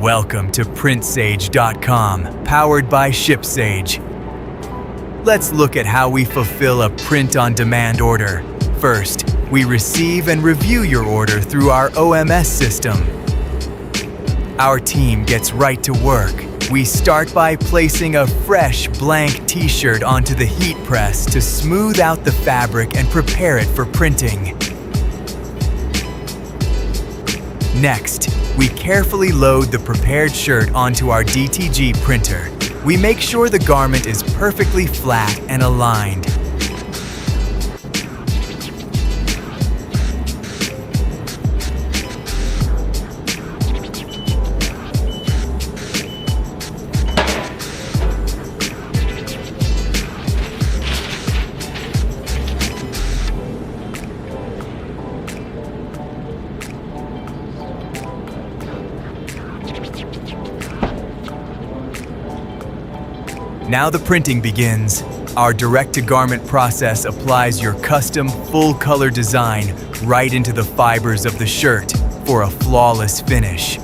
Welcome to PrintSage.com, powered by ShipSage. Let's look at how we fulfill a print-on-demand order. First, we receive and review your order through our OMS system. Our team gets right to work. We start by placing a fresh, blank t-shirt onto the heat press to smooth out the fabric and prepare it for printing. Next, we carefully load the prepared shirt onto our DTG printer. We make sure the garment is perfectly flat and aligned. Now the printing begins. Our direct-to-garment process applies your custom full-color design right into the fibers of the shirt for a flawless finish.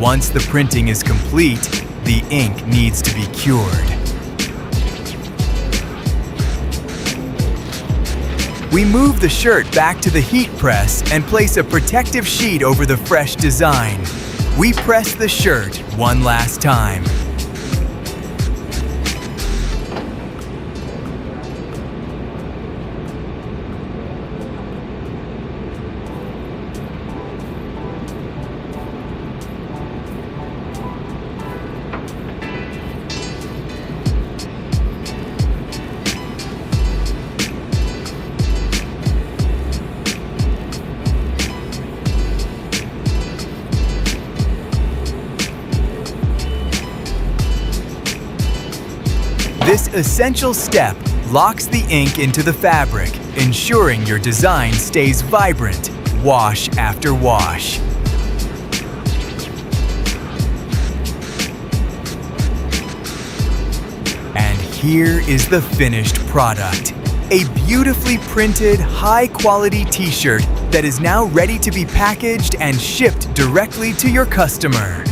Once the printing is complete, the ink needs to be cured. We move the shirt back to the heat press and place a protective sheet over the fresh design. We press the shirt one last time. This essential step locks the ink into the fabric, ensuring your design stays vibrant, wash after wash. And here is the finished product. A beautifully printed, high-quality t-shirt that is now ready to be packaged and shipped directly to your customer.